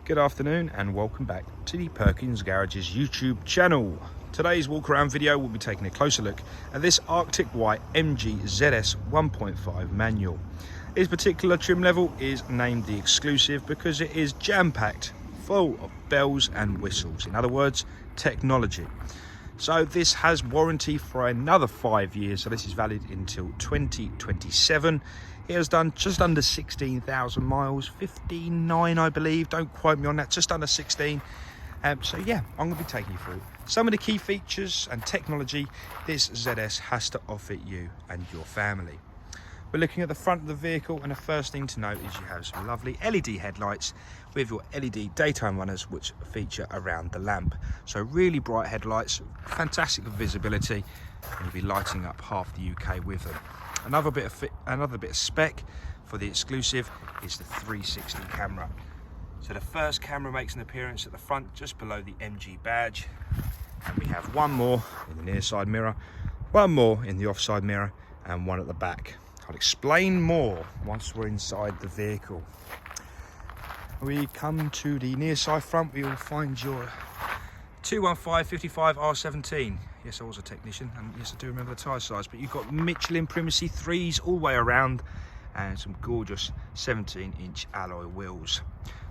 Good afternoon and welcome back to the Perkins Garages YouTube channel. Today's walk around video will be taking a closer look at this Arctic White MG ZS 1.5 manual. This particular trim level is named the Exclusive because it is jam-packed full of bells and whistles. In other words, technology. So this has warranty for another 5 years, so this is valid until 2027. It has done just under 16,000 miles, 59 I believe, don't quote me on that, just under 16. So yeah, I'm going to be taking you through some of the key features and technology this ZS has to offer you and your family. We're looking at the front of the vehicle, and the first thing to note is you have some lovely LED headlights with your LED daytime runners which feature around the lamp. So really bright headlights, fantastic visibility, and you'll be lighting up half the UK with them. Another bit of spec for the Exclusive is the 360 camera. So the first camera makes an appearance at the front just below the MG badge, and we have one more in the near side mirror, one more in the offside mirror, and one at the back. I'll explain more once we're inside the vehicle. We come to the near side front, we will find your 215/55 R17. Yes, I was a technician, and yes, I do remember the tyre size, but you've got Michelin Primacy 3s all the way around and some gorgeous 17-inch alloy wheels.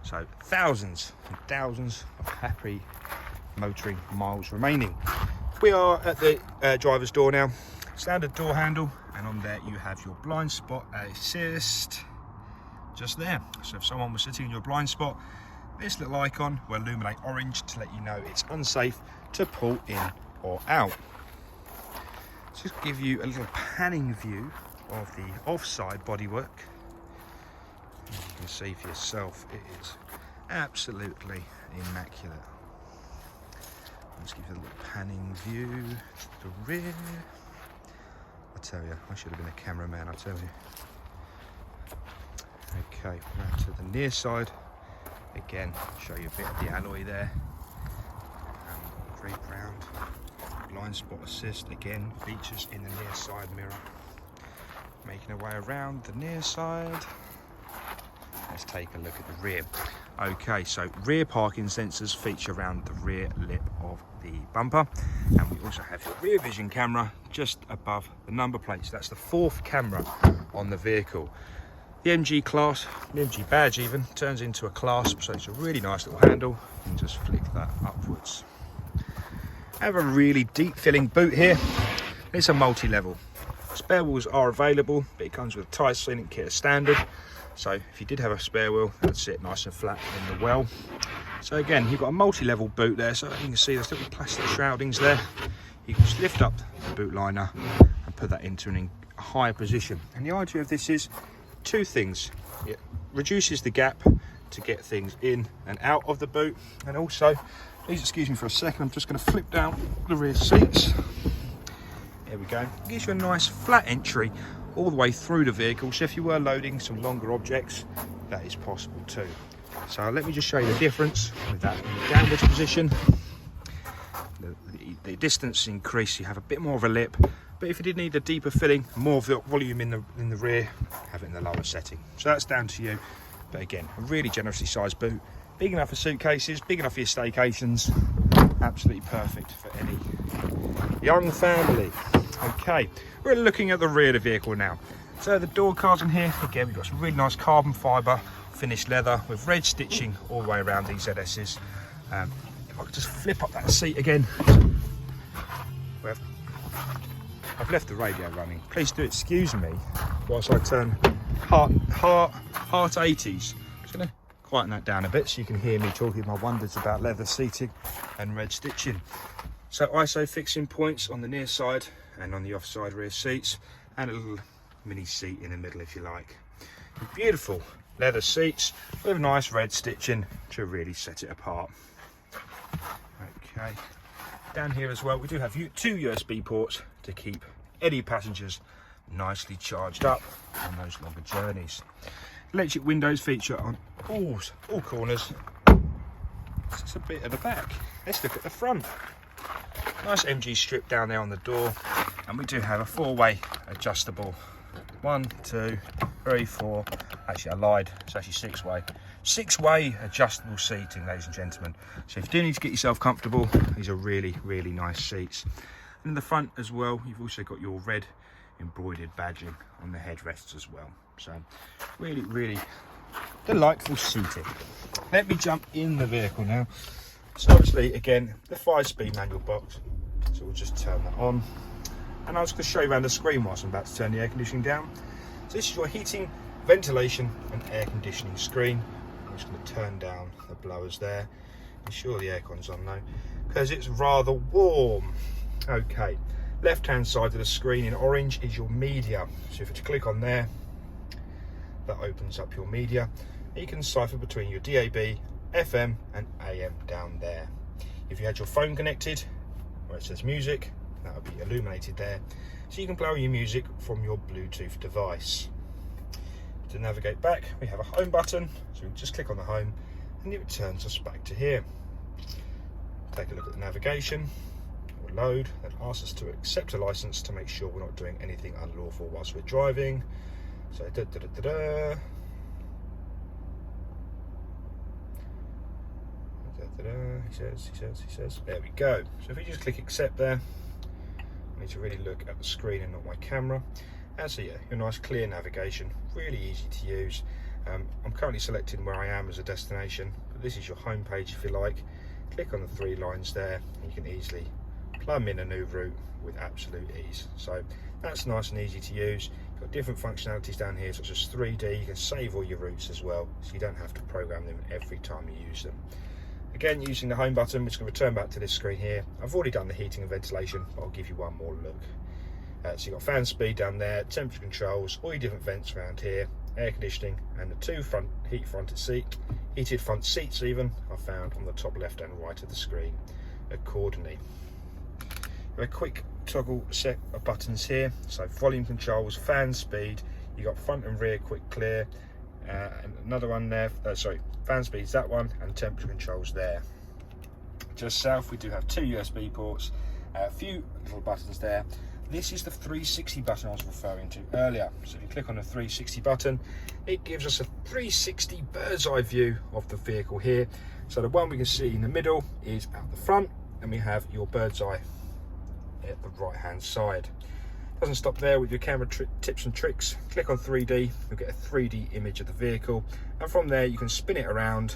So thousands and thousands of happy motoring miles remaining. We are at the driver's door now. Standard door handle, and on there you have your blind spot assist just there. So if someone was sitting in your blind spot, this little icon will illuminate orange to let you know it's unsafe to pull in or out. Just give you a little panning view of the offside bodywork. As you can see for yourself, it is absolutely immaculate. Let's give you a little panning view to the rear. I tell you, I should have been a cameraman, I tell you. Okay, round to the near side. Again, show you a bit of the alloy there. Creep round. Blind spot assist, again, features in the near side mirror. Making our way around the near side. Let's take a look at the rear. Okay, so rear parking sensors feature around the rear lip of the bumper, and we also have your rear vision camera just above the number plate. So that's the fourth camera on the vehicle. The MG class, the MG badge even, turns into a clasp, so it's a really nice little handle. You can just flick that upwards. I have a really deep filling boot here. It's a multi-level. Spare wheels are available, but it comes with a Tie Scenic kit as standard. So if you did have a spare wheel, it would sit nice and flat in the well. So again, you've got a multi-level boot there, so you can see there's little plastic shroudings there. You can just lift up the boot liner and put that into a higher position. And the idea of this is two things. It reduces the gap to get things in and out of the boot, and also, please excuse me for a second, I'm just going to flip down the rear seats. There we go. It gives you a nice flat entry all the way through the vehicle, so if you were loading some longer objects, that is possible too. So let me just show you the difference with that in the downwards position. The distance increase, you have a bit more of a lip, but if you did need a deeper filling, more volume in the rear, have it in the lower setting. So that's down to you. But again, a really generously sized boot, big enough for suitcases, big enough for your staycations, absolutely perfect for any young family. Okay, we're looking at the rear of the vehicle now. So the door cards in here, again, we've got some really nice carbon fibre finished leather with red stitching all the way around these ZS's. If I could just flip up that seat again. I've left the radio running. Please do excuse me whilst I turn heart 80s. I'm just going to quieten that down a bit so you can hear me talking my wonders about leather seating and red stitching. So ISO fixing points on the near side and on the offside rear seats, and a little mini seat in the middle if you like. Beautiful leather seats with nice red stitching to really set it apart. Okay, down here as well we do have two USB ports to keep any passengers nicely charged up on those longer journeys. Electric windows feature on all corners. It's a bit at the back. Let's look at the front. Nice MG strip down there on the door, and we do have a four-way adjustable 1, 2, 3, 4. Actually, I lied. It's actually 6-way. 6-way adjustable seating, ladies and gentlemen. So if you do need to get yourself comfortable, these are really, really nice seats. And in the front as well, you've also got your red embroidered badging on the headrests as well. So really, really delightful seating. Let me jump in the vehicle now. So obviously, again, the 5-speed manual box. So we'll just turn that on. And I was going to show you around the screen whilst I'm about to turn the air conditioning down. So this is your heating, ventilation and air conditioning screen. I'm just going to turn down the blowers there. Ensure the aircon's on now, because it's rather warm. Okay, left hand side of the screen in orange is your media. So if you click on there, that opens up your media. You can cipher between your DAB, FM and AM down there. If you had your phone connected, where it says music, that will be illuminated there. So you can play your music from your Bluetooth device. To navigate back, we have a home button, so we just click on the home and it returns us back to here. Take a look at the navigation, or load, that asks us to accept a license to make sure we're not doing anything unlawful whilst we're driving. So he says, there we go. So if we just click accept there, I need to really look at the screen and not my camera. And so yeah, your nice clear navigation, really easy to use. I'm currently selecting where I am as a destination, but this is your home page if you like. Click on the 3 lines there and you can easily plumb in a new route with absolute ease. So that's nice and easy to use. You've got different functionalities down here such as 3D. You can save all your routes as well, so you don't have to program them every time you use them. Again, using the home button, we're just going to return back to this screen here. I've already done the heating and ventilation, but I'll give you one more look. So you've got fan speed down there, temperature controls, all your different vents around here, air conditioning, and the 2 heated front seats even are found on the top left and right of the screen accordingly. A quick toggle set of buttons here, so volume controls, fan speed, you've got front and rear quick clear, and another one there, fan speed's that one, and temperature controls there. Just south we do have 2 USB ports, a few little buttons there. This is the 360 button I was referring to earlier. So if you click on the 360 button, it gives us a 360 bird's eye view of the vehicle here. So the one we can see in the middle is out the front, and we have your bird's eye at the right hand side. Doesn't stop there with your camera tips and tricks. Click on 3D, you'll get a 3D image of the vehicle, and from there you can spin it around.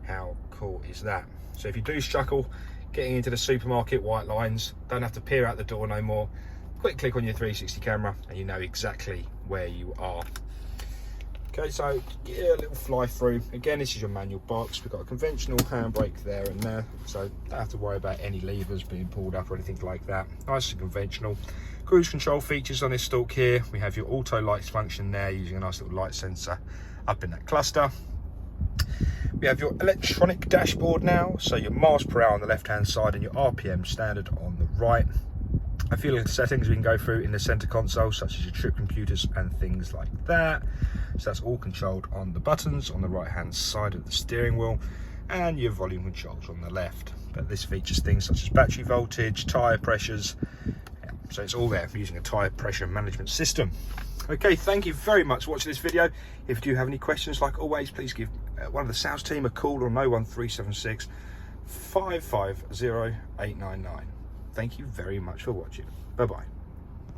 How cool is that? So if you do struggle getting into the supermarket white lines, don't have to peer out the door no more. Quick click on your 360 camera and you know exactly where you are. Okay, so get a little fly through. Again, this is your manual box. We've got a conventional handbrake there and there, so don't have to worry about any levers being pulled up or anything like that. Nice and conventional. Cruise control features on this stalk here. We have your auto lights function there using a nice little light sensor up in that cluster. We have your electronic dashboard now, so your miles per hour on the left hand side and your RPM standard on the right. A few little settings we can go through in the center console, such as your trip computers and things like that. So that's all controlled on the buttons on the right hand side of the steering wheel, and your volume controls on the left. But this features things such as battery voltage, tyre pressures, so it's all there for using a tyre pressure management system. Okay, thank you very much for watching this video. If you do have any questions, like always, please give one of the sales team a call on 01376 550 899. Thank you very much for watching. Bye bye.